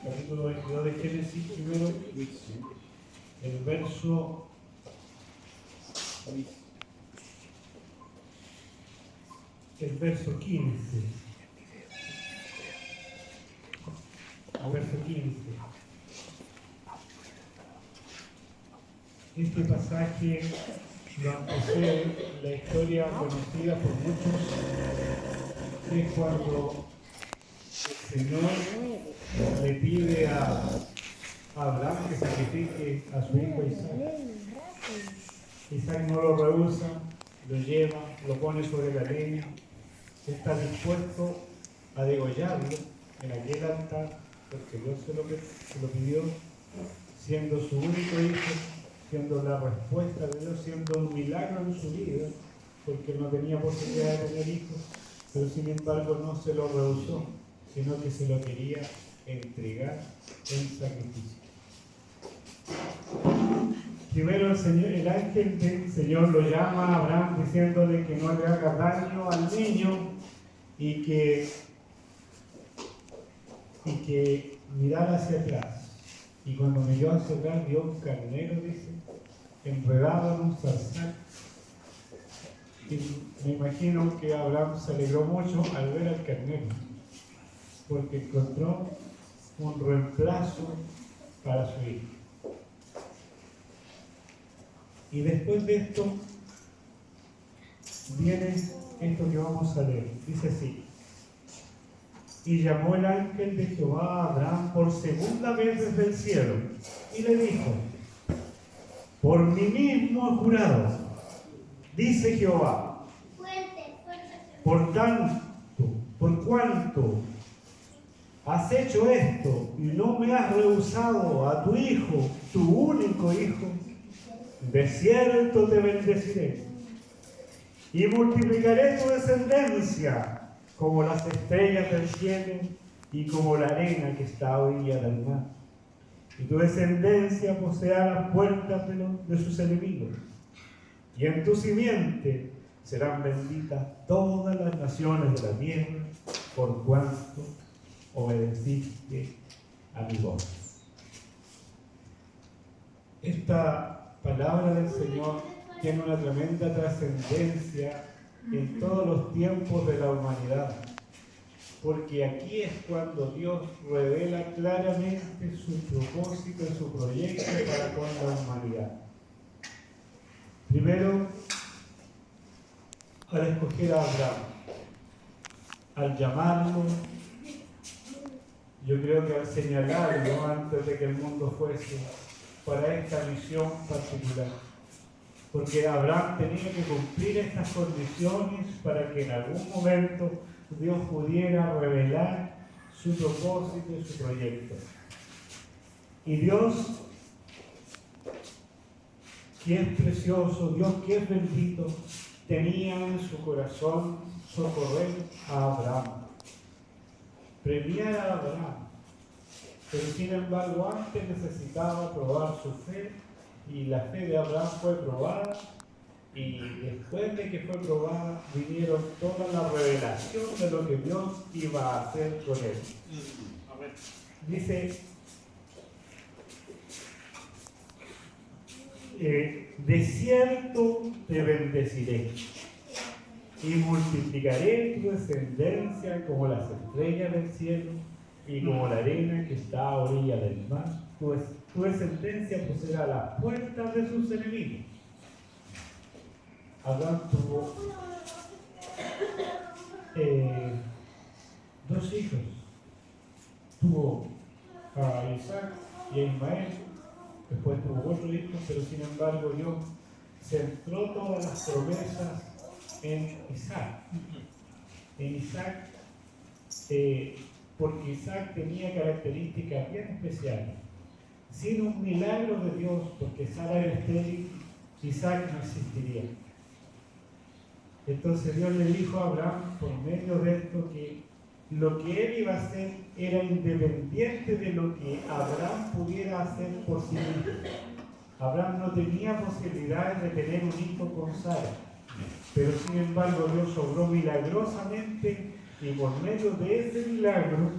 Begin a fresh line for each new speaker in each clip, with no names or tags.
capítulo 22 de Génesis, primero, el verso 15. Verso 15. Este pasaje lo antecede la historia conocida por muchos, es cuando el Señor le pide a Abraham que sacrifique a su hijo Isaac. Isaac no lo rehúsa, lo lleva, lo pone sobre la leña, está dispuesto a degollarlo en aquel altar, porque Dios se lo pidió, siendo su único hijo, siendo la respuesta de Dios, siendo un milagro en su vida, porque no tenía posibilidad de tener hijos, pero sin embargo no se lo rehusó, sino que se lo quería entregar en sacrificio. Primero el ángel del Señor lo llama a Abraham diciéndole que no le haga daño al niño y que mirara hacia atrás. Y cuando miró hacia atrás vio un carnero, dice, enredado en un zarzal. Y me imagino que Abraham se alegró mucho al ver al carnero, porque encontró un reemplazo para su hijo. Y después de esto viene esto que vamos a leer. Dice así: y llamó el ángel de Jehová a Abraham por segunda vez desde el cielo, y le dijo: por mí mismo he jurado, dice Jehová, por cuanto has hecho esto y no me has rehusado a tu hijo, tu único hijo, de cierto te bendeciré y multiplicaré tu descendencia como las estrellas del cielo y como la arena que está a orilla del mar. Y tu descendencia poseerá las puertas de sus enemigos. Y en tu simiente serán benditas todas las naciones de la tierra, por cuanto obedeciste a mi voz. Esta palabra del Señor tiene una tremenda trascendencia en todos los tiempos de la humanidad, porque aquí es cuando Dios revela claramente su propósito y su proyecto para con la humanidad. Primero, al escoger a Abraham, al llamarlo, yo creo que al señalarlo antes de que el mundo fuese para esta misión particular, porque Abraham tenía que cumplir estas condiciones para que en algún momento Dios pudiera revelar su propósito y su proyecto. Y Dios, que es precioso, Dios que es bendito, tenía en su corazón socorrer a Abraham, premiar a Abraham, pero sin embargo antes necesitaba probar su fe, y la fe de Abraham fue probada, y después de que fue probada vinieron toda la revelación de lo que Dios iba a hacer con él. Dice, de cierto te bendeciré y multiplicaré tu descendencia como las estrellas del cielo y como la arena que está a orilla del mar. Tu descendencia poseerá las puertas de sus enemigos. Abraham tuvo dos hijos. Tuvo a Isaac y a Ismael. Después tuvo otro hijo, pero sin embargo Dios centró todas las promesas en Isaac. En Isaac, porque Isaac tenía características bien especiales. Sin un milagro de Dios, porque Sara era estéril, Isaac no existiría. Entonces Dios le dijo a Abraham, por medio de esto, que lo que él iba a hacer era independiente de lo que Abraham pudiera hacer por sí mismo. Abraham no tenía posibilidades de tener un hijo con Sara, pero sin embargo Dios obró milagrosamente, y por medio de ese milagro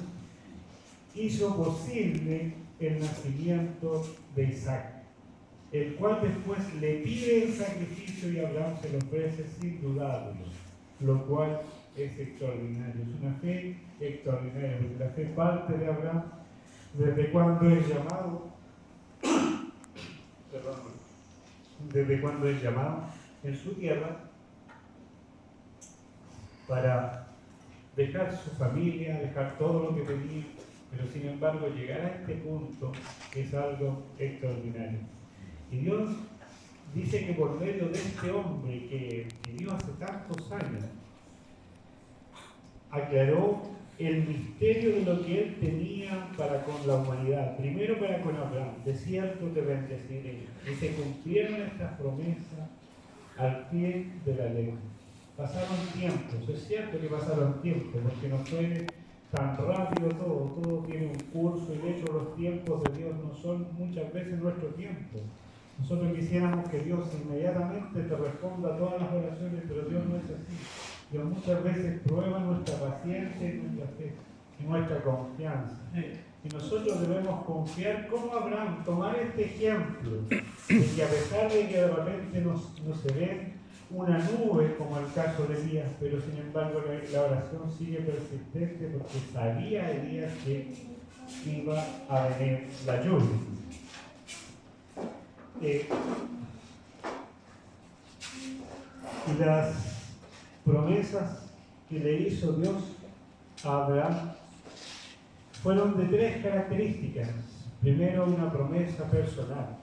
hizo posible el nacimiento de Isaac, el cual después le pide el sacrificio y Abraham se lo ofrece sin dudarlo, lo cual es extraordinario. Es una fe extraordinaria, porque la fe parte de Abraham desde cuando es llamado, desde cuando es llamado en su tierra para dejar su familia, dejar todo lo que tenía, pero sin embargo llegar a este punto es algo extraordinario. Y Dios dice que por medio de este hombre que vivió hace tantos años, aclaró el misterio de lo que él tenía para con la humanidad. Primero para con Abraham, de cierto te bendeciré. Y se cumplieron estas promesas al pie de la ley. Pasaron tiempos, es cierto que pasaron tiempos, porque no fue tan rápido todo tiene un curso, y de hecho los tiempos de Dios no son muchas veces nuestro tiempo. Nosotros quisiéramos que Dios inmediatamente te responda a todas las oraciones, pero Dios no es así. Dios muchas veces prueba nuestra paciencia y nuestra fe, y nuestra confianza. Y nosotros debemos confiar como Abraham, tomar este ejemplo, de que a pesar de que de repente no se ve una nube, como el caso de Elías, pero sin embargo la oración sigue persistente porque sabía Elías que iba a venir la lluvia. Y las promesas que le hizo Dios a Abraham fueron de tres características. Primero, una promesa personal.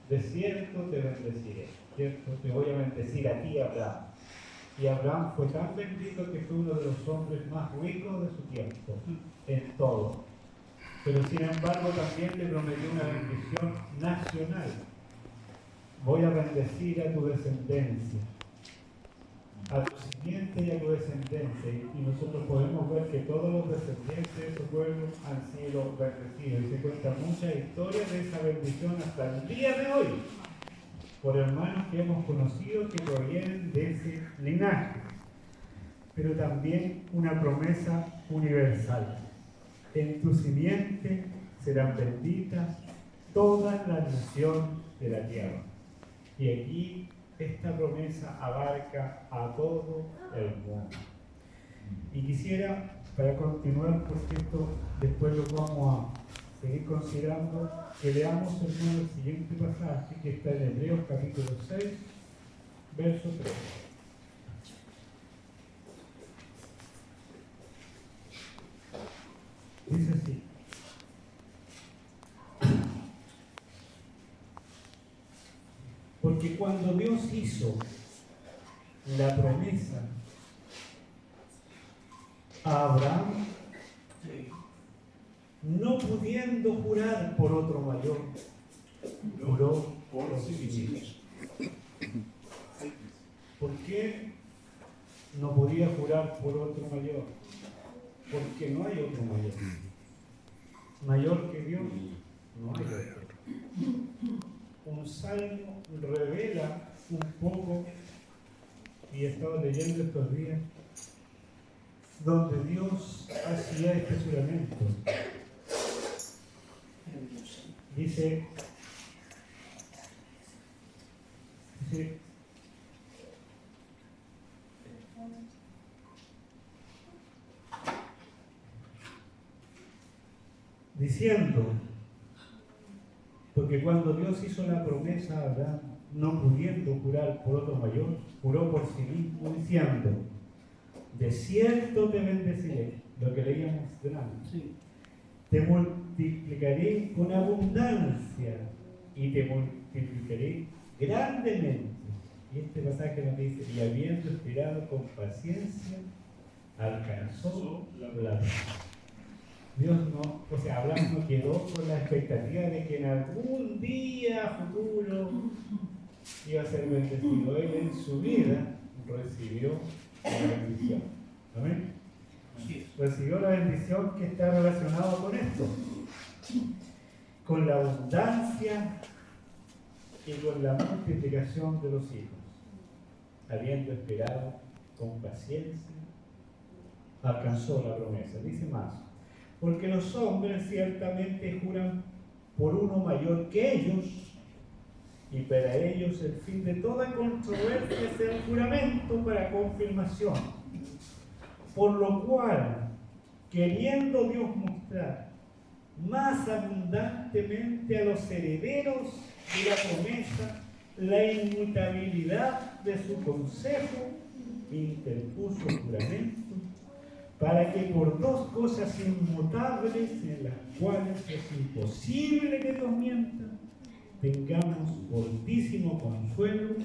De cierto te bendeciré, ¿cierto? Te voy a bendecir a ti, Abraham. Y Abraham fue tan bendito que fue uno de los hombres más ricos de su tiempo, en todo. Pero sin embargo también le prometió una bendición nacional. Voy a bendecir a tu descendencia, a tu simiente y a tu descendencia. Y nosotros podemos ver que todos los descendientes de su pueblo han sido bendecidos. Y se cuenta muchas historias de esa bendición hasta el día de hoy, por hermanos que hemos conocido que provienen de ese linaje. Pero también una promesa universal. En tu simiente serán benditas todas las naciones de la tierra. Y aquí esta promesa abarca a todo el mundo. Y quisiera, para continuar, porque esto después lo vamos a seguir considerando, que leamos, hermano, el siguiente pasaje que está en Hebreos capítulo 6, verso 3. Dice así: porque cuando Dios hizo la promesa a Abraham, no pudiendo jurar por otro mayor, juró por sí mismo. ¿Por qué no podía jurar por otro mayor? Porque no hay otro mayor. Mayor que Dios, no hay otro. Un salmo revela un poco, y he estado leyendo estos días, donde Dios hacía este juramento. Dice, diciendo, porque cuando Dios hizo la promesa a Abraham, no pudiendo jurar por otro mayor, juró por sí mismo diciendo, de cierto te bendeciré, lo que leíamos delante. Sí. Te multiplicaré con abundancia y te multiplicaré grandemente. Y este pasaje nos dice, y habiendo esperado con paciencia, alcanzó la paz. Dios no, o sea, Abraham no quedó con la expectativa de que en algún día futuro iba a ser bendecido. Él en su vida recibió la bendición. ¿Amén? Recibió la bendición que está relacionada con esto, con la abundancia y con la multiplicación de los hijos. Habiendo esperado con paciencia, alcanzó la promesa. Dice más, porque los hombres ciertamente juran por uno mayor que ellos, y para ellos el fin de toda controversia es el juramento para confirmación. Por lo cual, queriendo Dios mostrar más abundantemente a los herederos de la promesa la inmutabilidad de su consejo, interpuso juramento, para que por dos cosas inmutables en las cuales es imposible que Dios mienta, tengamos fortísimo consuelo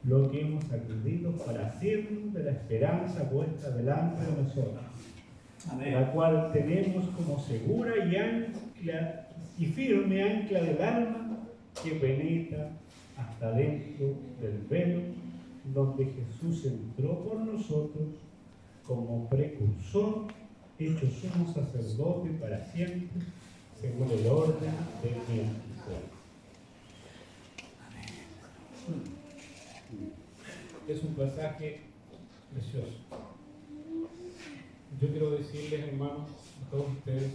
lo que hemos acudido para hacernos de la esperanza puesta delante de nosotros. Amén. La cual tenemos como segura y firme ancla del alma que penetra hasta dentro del velo, donde Jesús entró por nosotros como precursor, hecho sumo sacerdote para siempre, según el orden del tiempo. Es un pasaje precioso. Yo quiero decirles, hermanos, a todos ustedes,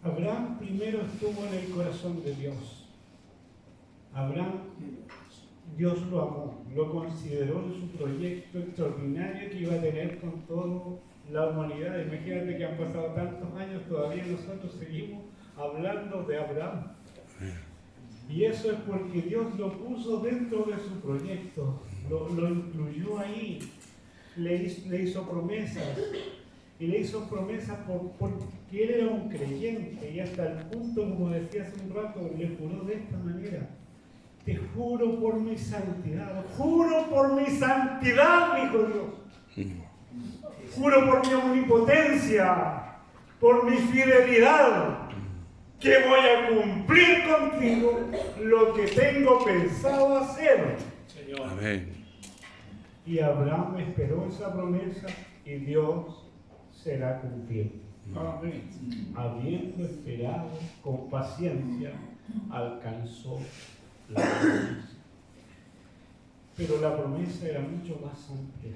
Abraham primero estuvo en el corazón de Dios. Abraham, Dios lo amó, lo consideró en su proyecto extraordinario que iba a tener con toda la humanidad. Imagínate que han pasado tantos años, todavía nosotros seguimos hablando de Abraham. Y eso es porque Dios lo puso dentro de su proyecto, lo incluyó ahí, le hizo promesas. Y le hizo promesas porque él era un creyente, y hasta el punto, como decía hace un rato, le juró de esta manera: te juro por mi santidad, dijo Dios. Juro por mi omnipotencia, por mi fidelidad, que voy a cumplir contigo lo que tengo pensado hacer. Señor. Amén. Y Abraham esperó esa promesa y Dios será cumplido. Amén. Habiendo esperado con paciencia, alcanzó la promesa. Pero la promesa era mucho más amplia.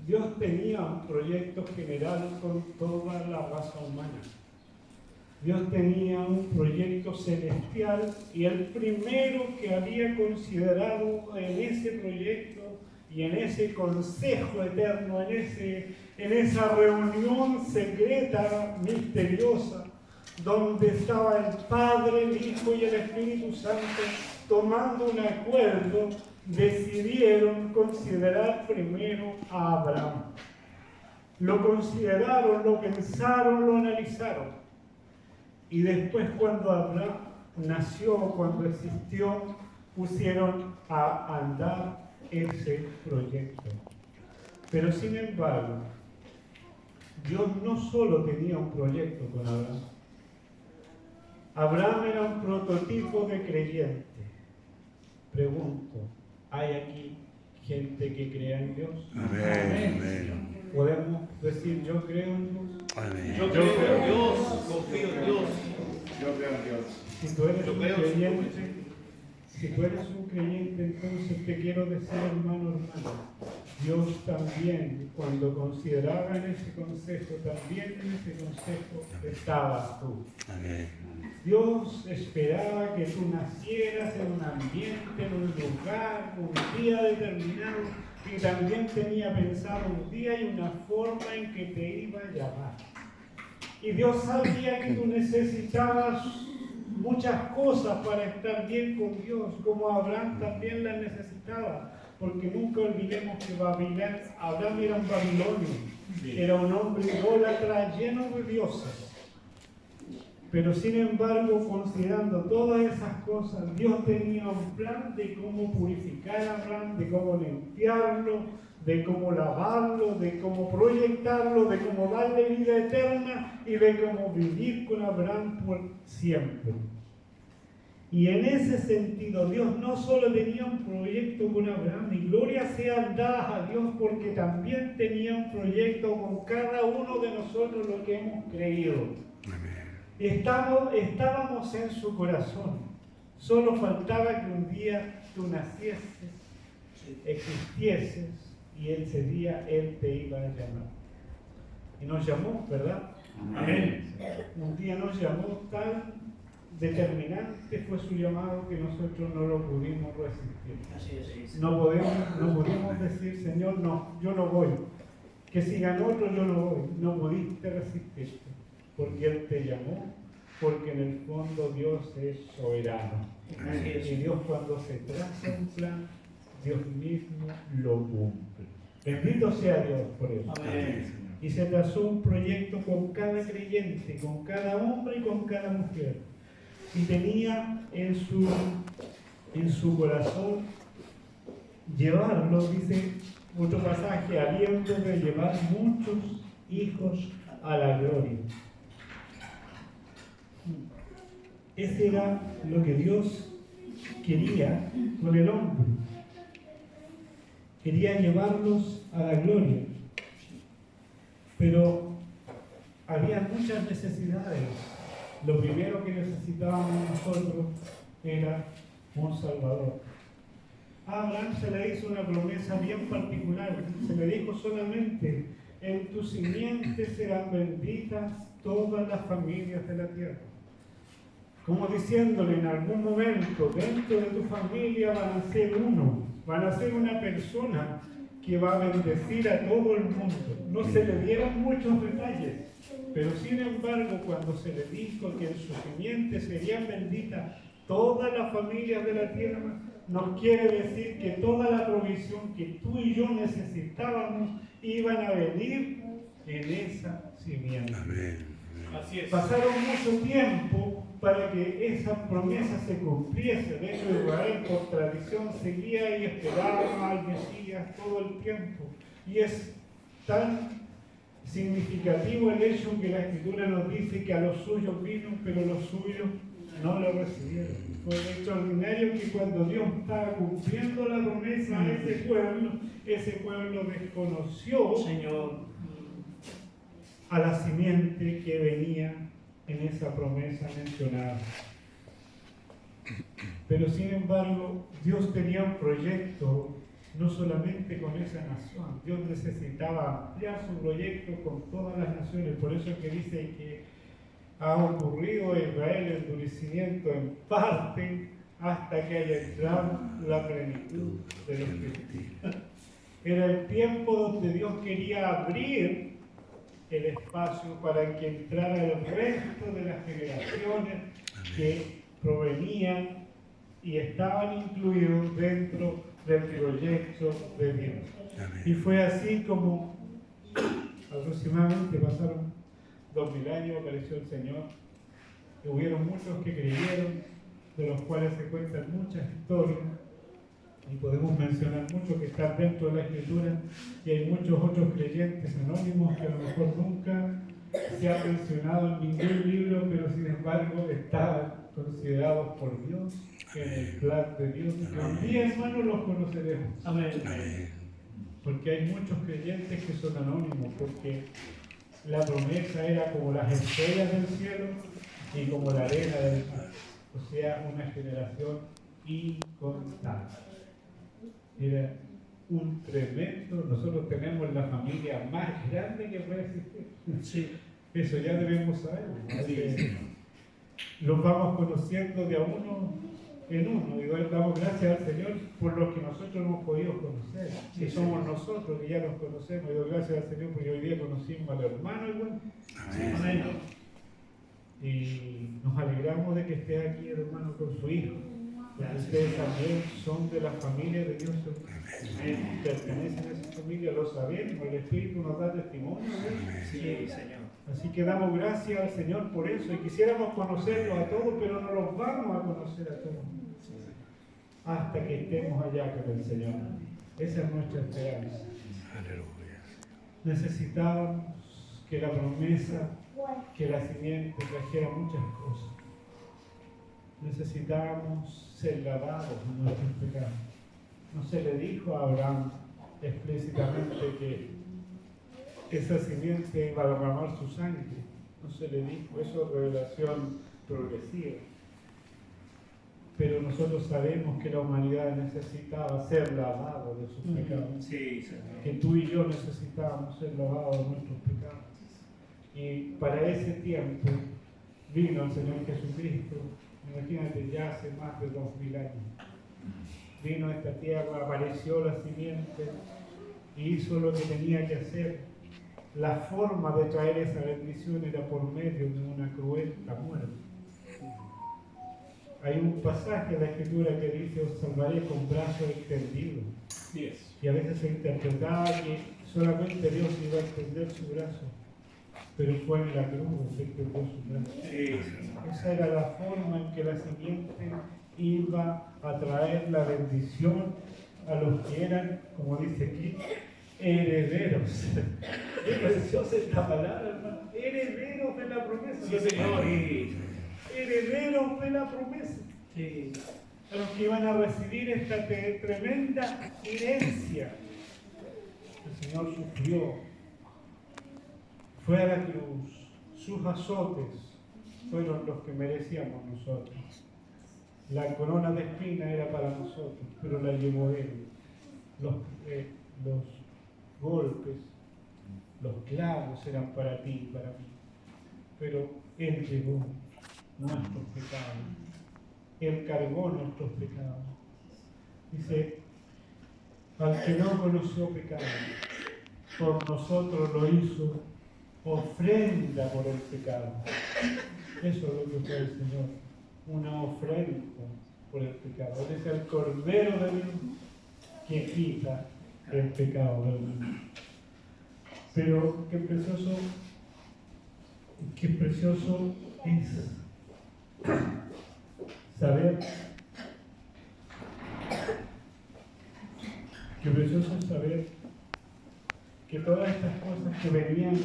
Dios tenía un proyecto general con toda la raza humana. Dios tenía un proyecto celestial, y el primero que había considerado en ese proyecto y en ese consejo eterno, en esa reunión secreta, misteriosa, donde estaba el Padre, el Hijo y el Espíritu Santo tomando un acuerdo, decidieron considerar primero a Abraham. Lo consideraron, lo pensaron, lo analizaron. Y después, cuando Abraham nació, cuando existió, pusieron a andar ese proyecto. Pero sin embargo, Dios no solo tenía un proyecto con Abraham. Abraham era un prototipo de creyente. Pregunto, ¿hay aquí gente que crea en Dios?
Amén. Amén.
¿Podemos decir yo creo en Dios?
Amén.
Yo creo en Dios, confío en Dios.
Yo creo en Dios.
Si tú eres un creyente, entonces te quiero decir, hermano, Dios también, cuando consideraba en ese consejo, también en ese consejo estabas tú.
Amén.
Dios esperaba que tú nacieras en un ambiente, en un lugar, un día determinado, y también tenía pensado un día y una forma en que te iba a llamar. Y Dios sabía que tú necesitabas muchas cosas para estar bien con Dios, como Abraham también las necesitaba, porque nunca olvidemos que Abraham era un babilonio, era un hombre idólatra lleno de dioses. Pero sin embargo, considerando todas esas cosas, Dios tenía un plan de cómo purificar a Abraham, de cómo limpiarlo, de cómo lavarlo, de cómo proyectarlo, de cómo darle vida eterna y de cómo vivir con Abraham por siempre. Y en ese sentido, Dios no solo tenía un proyecto con Abraham, y gloria sea dada a Dios, porque también tenía un proyecto con cada uno de nosotros, lo que hemos creído. Estábamos en su corazón. Solo faltaba que un día tú nacieses, existieses, y ese día Él te iba a llamar. y nos llamó, ¿verdad?
Amén.
Un día nos llamó, tan determinante fue su llamado que nosotros no lo pudimos resistir.
Así es.
No pudimos decir, Señor, no, yo no voy. Que sigan otros, yo no voy. No pudiste resistirte, porque Él te llamó, porque en el fondo Dios es soberano.
Así es.
Y Dios cuando se traza un plan, Dios mismo lo cumple. Bendito sea Dios por eso.
Amén.
Y se trazó un proyecto con cada creyente, con cada hombre y con cada mujer. Y tenía en su corazón llevarlo, dice otro pasaje, habiendo de llevar muchos hijos a la gloria. Ese era lo que Dios quería con el hombre. Quería llevarlos a la gloria. Pero había muchas necesidades. Lo primero que necesitábamos nosotros era un Salvador. A Abraham se le hizo una promesa bien particular. Se le dijo solamente: en tu simiente serán benditas todas las familias de la tierra. Como diciéndole, en algún momento dentro de tu familia van a ser uno, van a ser una persona que va a bendecir a todo el mundo. No se le dieron muchos detalles, pero sin embargo, cuando se le dijo que en su simiente serían benditas todas las familias de la tierra, nos quiere decir que toda la provisión que tú y yo necesitábamos iban a venir en esa simiente.
Amén.
Así es.
Pasaron mucho tiempo para que esa promesa se cumpliese. De hecho, Israel por tradición seguía y esperaba al Mesías todo el tiempo. Y es tan significativo el hecho que la Escritura nos dice que a los suyos vino, pero los suyos no lo recibieron. Fue extraordinario que cuando Dios estaba cumpliendo la promesa a ese pueblo desconoció,
Señor.
a la simiente que venía en esa promesa mencionada. Pero sin embargo, Dios tenía un proyecto no solamente con esa nación. Dios necesitaba ampliar su proyecto con todas las naciones. Por eso es que dice que ha ocurrido en Israel el endurecimiento en parte hasta que haya entrado la plenitud de los tiempos. Era el tiempo donde Dios quería abrir el espacio para que entrara el resto de las generaciones que provenían y estaban incluidos dentro del proyecto de Dios. Y fue así como aproximadamente pasaron 2000 años, apareció el Señor, y hubieron muchos que creyeron, de los cuales se cuentan muchas historias, y podemos mencionar muchos que están dentro de la Escritura, y hay muchos otros creyentes anónimos que a lo mejor nunca se ha mencionado en ningún libro, pero sin embargo estaban considerados por Dios en el plan de Dios, y que un día, hermanos, los conoceremos.
Amén.
Porque hay muchos creyentes que son anónimos, porque la promesa era como las estrellas del cielo y como la arena del mar, o sea, una generación incontable. Era un tremendo, nosotros tenemos la familia más grande que puede existir.
Sí.
Eso ya debemos saberlo, ¿no? Los vamos conociendo de a uno en uno, y damos gracias al Señor por lo que nosotros hemos podido conocer, que somos nosotros que ya nos conocemos, y doy gracias al Señor porque hoy día conocimos al hermano igual.
Amén.
Y nos alegramos de que esté aquí el hermano con su hijo, porque ustedes también son de la familia de Dios, pertenecen a esa familia, lo sabemos, el Espíritu nos da testimonio de eso.
Sí, Señor.
Así que damos gracias al Señor por eso, y quisiéramos conocerlos a todos, pero no los vamos a conocer a todos hasta que estemos allá con el Señor. Esa es nuestra esperanza.
Aleluya.
Necesitábamos que la promesa, que la simiente trajera muchas cosas. Necesitábamos ser lavados de nuestros pecados. No se le dijo a Abraham explícitamente que esa simiente iba a derramar su sangre. No se le dijo, eso es revelación progresiva. Pero nosotros sabemos que la humanidad necesitaba ser lavado de sus pecados.
Sí, Señor.
Que tú y yo necesitábamos ser lavados de nuestros pecados. Y para ese tiempo vino el Señor Jesucristo, imagínate, ya hace más de 2000 años. Vino a esta tierra, apareció la simiente y hizo lo que tenía que hacer. La forma de traer esa bendición era por medio de una cruenta muerte. Hay un pasaje de la Escritura que dice: os salvaré con brazos extendidos. Y a veces se interpretaba que solamente Dios iba a extender su brazo, pero fue en la cruz que extendió su brazo. Esa era la forma en que la simiente iba a traer la bendición a los que eran, como dice aquí, herederos. Qué preciosa esta palabra, hermano. Herederos de la promesa.
Sí, Señor.
Herederos de la promesa.
Sí.
A los que iban a recibir esta tremenda herencia. El Señor sufrió, fue a la cruz, sus azotes fueron los que merecíamos nosotros. La corona de espina era para nosotros, pero la llevó Él. Los golpes, los clavos eran para ti y para mí, pero Él llevó nuestros pecados. Él cargó nuestros pecados. Dice: al que no conoció pecado, por nosotros lo hizo ofrenda por el pecado. Eso es lo que fue el Señor, una ofrenda por el pecado. Él es el Cordero de Dios que quita el pecado del mundo. Pero qué precioso es saber, qué precioso es saber que todas estas cosas que venían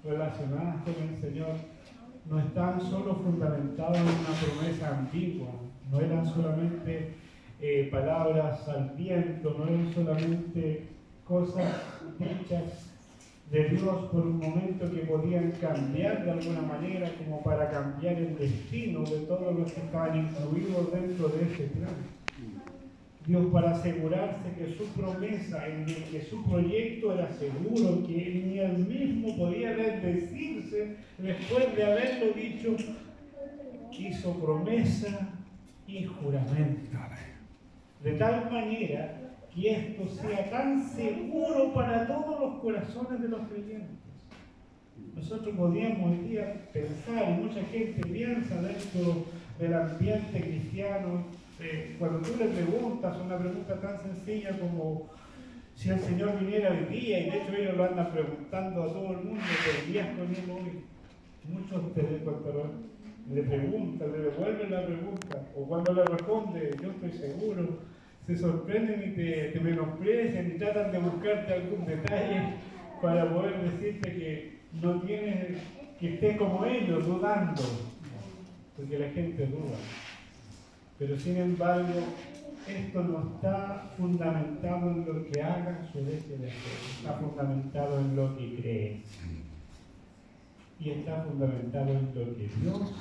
relacionadas con el Señor no estaban solo fundamentadas en una promesa antigua, no eran solamente palabras al viento, no eran solamente cosas dichas de Dios por un momento que podían cambiar de alguna manera, como para cambiar el destino de todos los que estaban incluidos dentro de ese plan. Dios, para asegurarse que su promesa, que su proyecto era seguro, que ni él mismo podía desdecirse después de haberlo dicho, hizo promesa y juramento. De tal manera que esto sea tan seguro para todos los corazones de los creyentes. Nosotros podríamos hoy día pensar, y mucha gente piensa dentro del ambiente cristiano, cuando tú le preguntas una pregunta tan sencilla como si el Señor viniera hoy día, y de hecho ellos lo andan preguntando a todo el mundo, ¿te irías con Él hoy? Muchos cuando le preguntan, le devuelven la pregunta, o cuando le responde, yo estoy seguro, se sorprenden y te menosprecian y tratan de buscarte algún detalle para poder decirte que no tienes, que estés como ellos, dudando, porque la gente duda. Pero sin embargo, esto no está fundamentado en lo que hagas o dejes de hacer, está fundamentado en lo que crees. Y está fundamentado en lo que Dios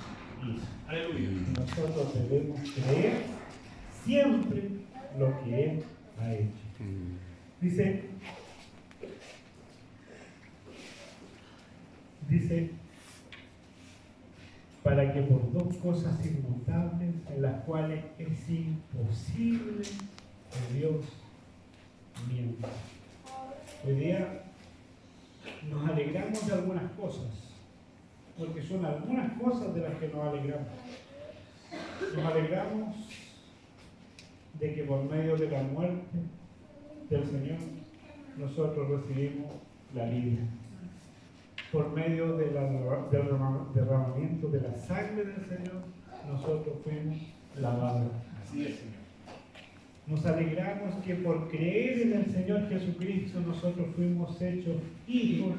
hizo.
Aleluya.
Nosotros debemos creer siempre lo que Él ha hecho. Dice, para que por dos cosas inmutables, en las cuales es imposible que Dios mienta. Hoy día nos alegramos de algunas cosas, porque son algunas cosas de las que nos alegramos. Nos alegramos de que por medio de la muerte del Señor nosotros recibimos la vida. Por medio del derramamiento de la sangre del Señor nosotros fuimos lavados.
Así es, Señor.
Nos alegramos que por creer en el Señor Jesucristo nosotros fuimos hechos hijos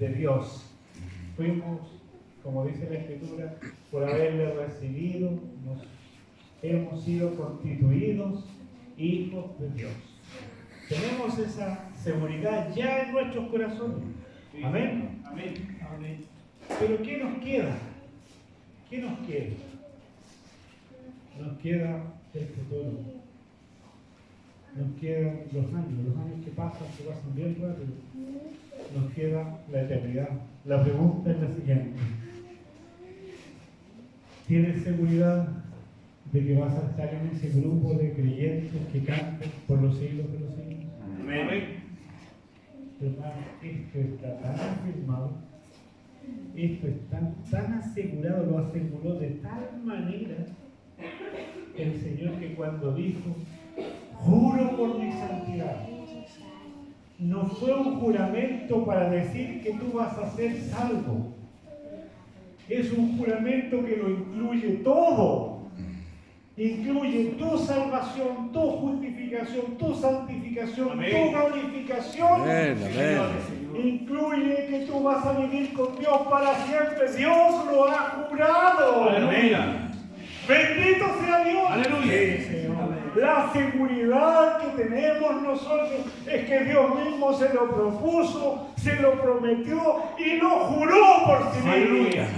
de Dios. Fuimos, como dice la Escritura, por haberle recibido, hemos sido constituidos hijos de Dios. Tenemos esa seguridad ya en nuestros corazones.
Sí.
Amén.
Amén. Amén.
Pero ¿qué nos queda? ¿Qué nos queda? Nos queda el futuro. Nos quedan los años que pasan bien rápido. Nos queda la eternidad, La pregunta es la siguiente. ¿Tienes seguridad de que vas a estar en ese grupo de creyentes que canten por los siglos de los siglos?
Amén.
Hermano, esto está tan afirmado, esto está tan asegurado, lo aseguró de tal manera el Señor que cuando dijo, juro por mi santidad, no fue un juramento para decir que tú vas a ser salvo. Es un juramento que lo incluye todo. Incluye tu salvación, tu justificación, tu santificación,
Amén.
tu glorificación.
Amén, amén.
Incluye que tú vas a vivir con Dios para siempre. Dios lo ha jurado.
Aleluya.
Bendito sea Dios.
Aleluya.
La seguridad que tenemos nosotros es que Dios mismo se lo propuso, se lo prometió y lo juró por sí mismo.
Aleluya.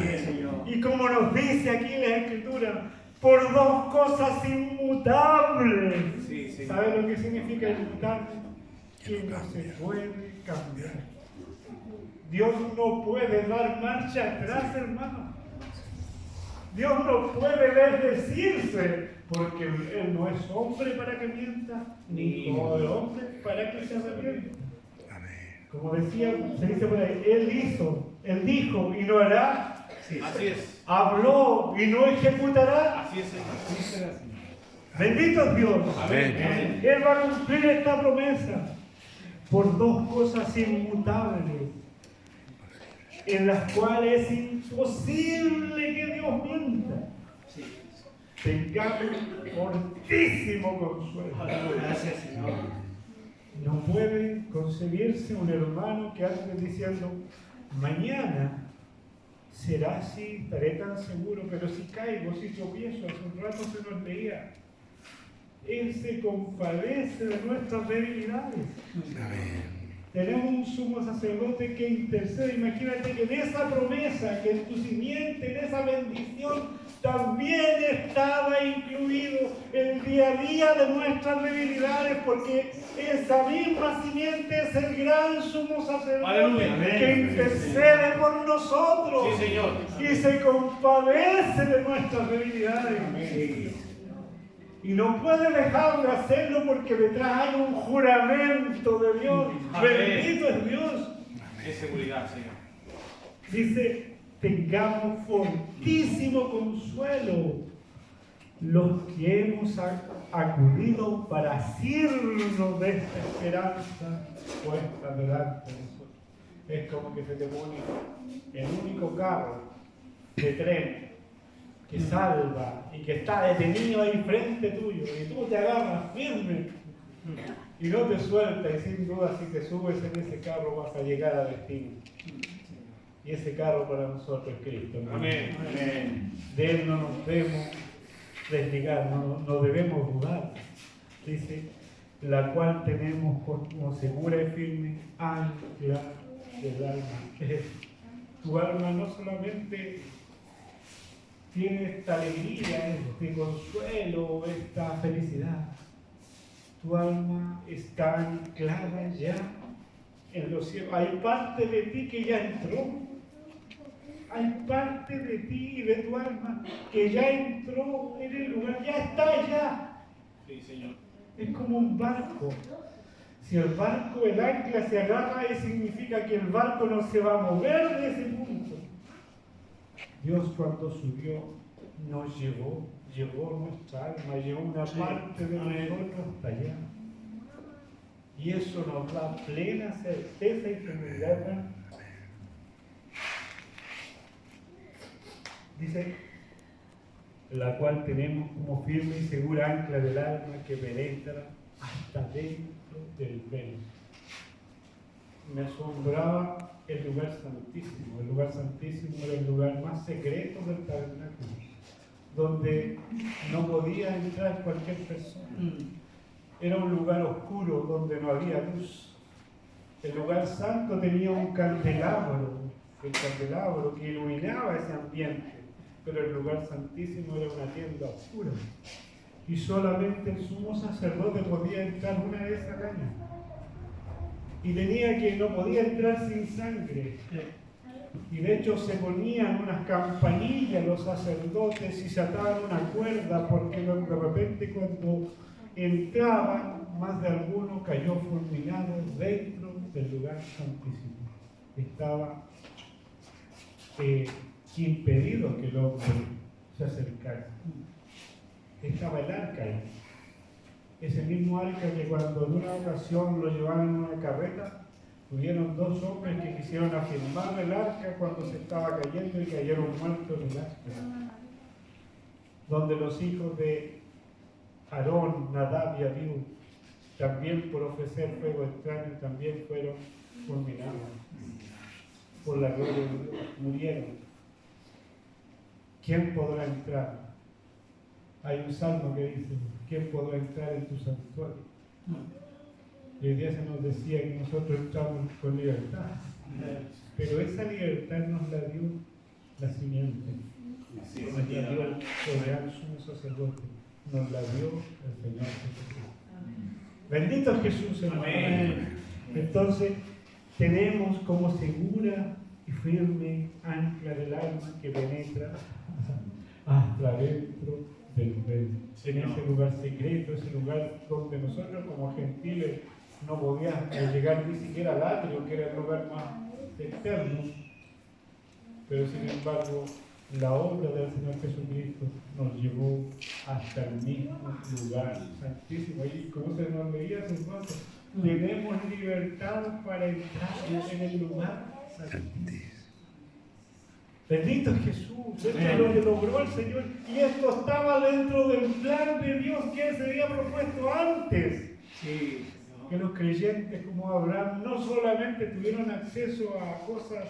Y como nos dice aquí la Escritura, por dos cosas inmutables.
Sí, sí.
¿Sabe lo que significa inmutable? Que no se puede cambiar. Dios no puede dar marcha atrás, hermano. Dios no puede desdecirse, porque Él no es hombre para que mienta, ni hijo de hombre para que se arrepienta. Como decía, se dice por ahí, Él dijo y no hará.
Así es.
Habló y no ejecutará.
Así es, Señor.
Bendito es Dios.
Amén.
Él va a cumplir esta promesa por dos cosas inmutables, en las cuales es imposible que Dios mienta. Tengamos fortísimo consuelo.
Gracias, Señor.
No puede concebirse un hermano que ande diciendo, mañana será así, estaré tan seguro, pero si caigo, si tropiezo, hace un rato se nos leía. Él se compadece de nuestras debilidades. Tenemos un sumo sacerdote que intercede. Imagínate que en esa promesa, que en tu simiente, en esa bendición, también estaba incluido el día a día de nuestras debilidades, porque esa misma simiente es el gran sumo sacerdote.
Aleluya.
Que intercede por nosotros.
Sí, Señor.
Y se compadece de nuestras debilidades. Y no puede dejar de hacerlo porque detrás hay un juramento de Dios.
Amén.
Bendito es Dios.
Es seguridad, Señor.
Dice, tengamos fortísimo consuelo los que hemos acudido para asirnos de esta esperanza puesta delante de nosotros. Es como que se te pone el único carro de tren que salva y que está detenido ahí frente tuyo y tú te agarras firme y no te sueltas, y sin duda si te subes en ese carro vas a llegar a destino. Y ese carro para nosotros es Cristo, hermano.
Amén. Amén.
De Él no nos debemos desligar, no debemos dudar. Dice, la cual tenemos como segura y firme ancla del alma. Tu alma no solamente tiene esta alegría, este consuelo, esta felicidad. Tu alma está anclada ya en los cielos. Hay parte de ti que ya entró. Hay parte de ti y de tu alma que ya entró en el lugar, ya está allá.
Sí, Señor.
Es como un barco. Si el barco, el ancla se agarra, eso significa que el barco no se va a mover de ese punto. Dios cuando subió nos llevó nuestra alma, llevó una parte de nosotros hasta allá. Y eso nos da plena certeza y seguridad, hermano. Dice, la cual tenemos como firme y segura ancla del alma que penetra hasta dentro del velo. Me asombraba el lugar santísimo. El lugar santísimo era el lugar más secreto del tabernáculo, donde no podía entrar cualquier persona. Era un lugar oscuro donde no había luz. El lugar santo tenía un candelabro, el candelabro que iluminaba ese ambiente, pero el lugar santísimo era una tienda oscura. Y solamente el sumo sacerdote podía entrar una vez al año. Y no podía entrar sin sangre. Y de hecho se ponían unas campanillas los sacerdotes y se ataban una cuerda, porque de repente cuando entraban, más de alguno cayó fulminado dentro del lugar santísimo. Estaba impedido que el hombre se acercara. Estaba el arca ahí. Ese mismo arca que cuando en una ocasión lo llevaban en una carreta, hubieron dos hombres que quisieron afirmar el arca cuando se estaba cayendo y cayeron muertos en el arca. Donde los hijos de Aarón, Nadab y Abiú, también por ofrecer fuego extraño, también fueron fulminados por la gloria de Dios, murieron. ¿Quién podrá entrar? Hay un salmo que dice, ¿quién podrá entrar en tu santuario? Y hoy día se nos decía que nosotros entramos con libertad, pero esa libertad nos la dio la simiente, nos la dio el gran sumo sacerdote, nos la dio el Señor Jesucristo. Bendito es Jesús, hermano. Entonces, tenemos como segura y firme ancla del alma que penetra hasta dentro del velo, en ese lugar secreto, ese lugar donde nosotros como gentiles no podíamos llegar ni siquiera al atrio, que era el lugar más externo, pero sin embargo la obra del Señor Jesucristo nos llevó hasta el mismo lugar santísimo. Y como se nos leía hace un rato, tenemos libertad para entrar en el lugar santísimo. Bendito es Jesús, esto es lo que logró el Señor, y esto estaba dentro del plan de Dios que se había propuesto antes. Sí, que los creyentes como Abraham no solamente tuvieron acceso a cosas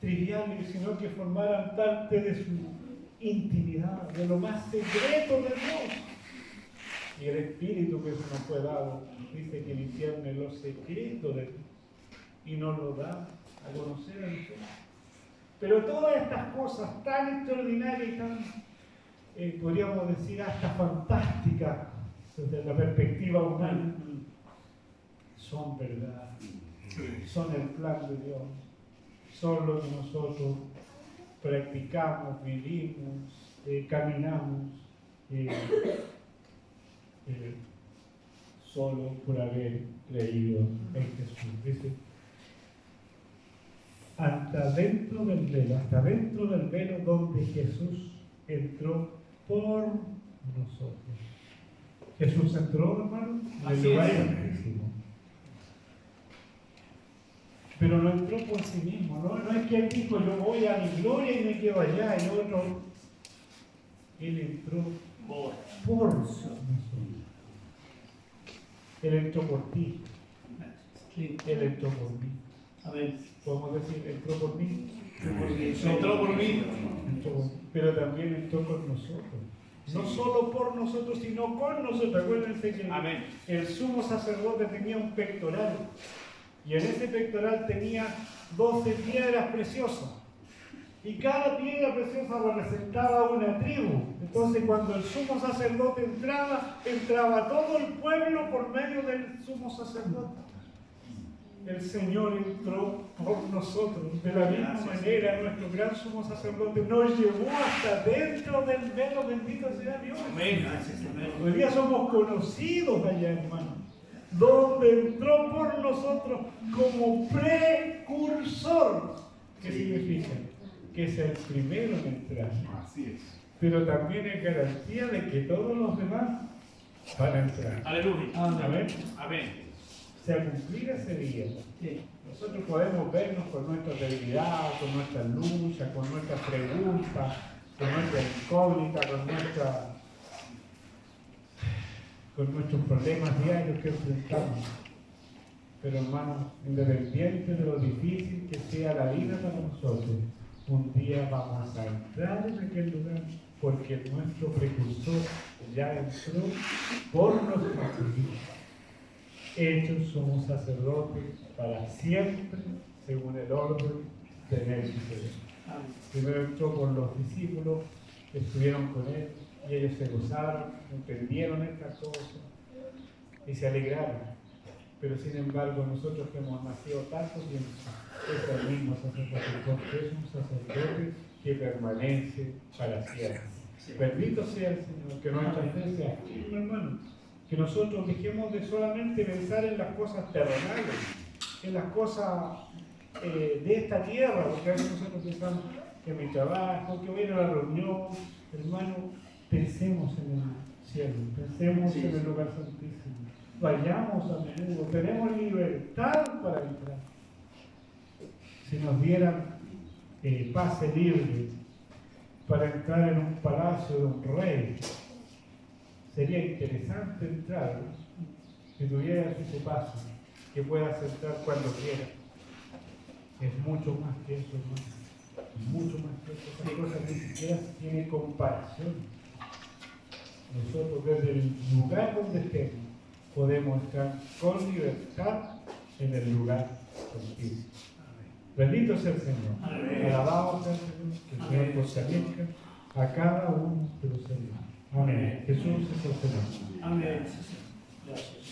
triviales, sino que formaran parte de su intimidad, de lo más secreto de Dios. Y el Espíritu que se nos fue dado dice que discierne los secretos de Dios y nos lo da a conocer a nosotros. Pero todas estas cosas tan extraordinarias y tan, podríamos decir, hasta fantásticas desde la perspectiva humana, son verdad, son el plan de Dios, son lo que nosotros practicamos, vivimos, caminamos, solo por haber creído en Jesús. Dice, hasta dentro del velo donde Jesús entró por nosotros. Jesús entró, hermano, en el lugar santísimo. Pero no entró por sí mismo, no es que él dijo, yo voy a mi gloria y me quedo allá, y otro. Él entró por nosotros. Él entró por ti. Él entró por mí. A ver, podemos decir, entró por mí.
Entró por mí.
Pero también entró con nosotros. No solo por nosotros, sino con nosotros. Acuérdense que el sumo sacerdote tenía un pectoral. Y en ese pectoral tenía 12 piedras preciosas. Y cada piedra preciosa representaba una tribu. Entonces cuando el sumo sacerdote entraba todo el pueblo por medio del sumo sacerdote. El Señor entró por nosotros. De la misma manera, nuestro gran sumo sacerdote nos llevó hasta dentro del velo. Bendito sea Dios. Hoy día somos conocidos allá, hermano. Donde entró por nosotros como precursor. ¿Qué significa? Que es el primero en entrar.
Así es.
Pero también es garantía de que todos los demás van a entrar.
Aleluya.
Amén.
Amén.
Se va a cumplir ese día. Nosotros podemos vernos con nuestra debilidad, con nuestra lucha, con nuestras preguntas, con nuestra incógnita, con nuestros problemas diarios que enfrentamos. Pero hermanos, independiente de lo difícil que sea la vida para nosotros, un día vamos a entrar en aquel lugar porque nuestro precursor ya entró por nosotros. Hechos somos sacerdotes para siempre, según el orden de Melquisedec. Primero entró por los discípulos que estuvieron con él y ellos se gozaron, entendieron estas cosas y se alegraron. Pero sin embargo, nosotros que hemos nacido tanto tiempo, es el mismo sacerdote, porque es un sacerdote que permanece para siempre. Bendito sea el Señor, que nuestra fe sea firme, hermano. Que nosotros dejemos de solamente pensar en las cosas terrenales, en las cosas de esta tierra, porque a veces nosotros pensamos en mi trabajo, que voy a ir a la reunión. Hermano, pensemos en el cielo, pensemos en el lugar santísimo. Vayamos a menudo, tenemos libertad para entrar. Si nos dieran pase libre para entrar en un palacio de un rey, sería interesante entrar, si tuvieras ese pase, que puedas entrar cuando quieras. Es mucho más que eso, hermano. Es mucho más que eso. Esas cosas ni siquiera tienen comparación. Nosotros desde el lugar donde estemos podemos estar con libertad en el lugar santísimo. Bendito sea el Señor.
Amén.
Alabado sea el Señor. Que el Señor fortalezca a cada uno de los hermanos. Amén. Jesús es el Señor.
Amén. Gracias.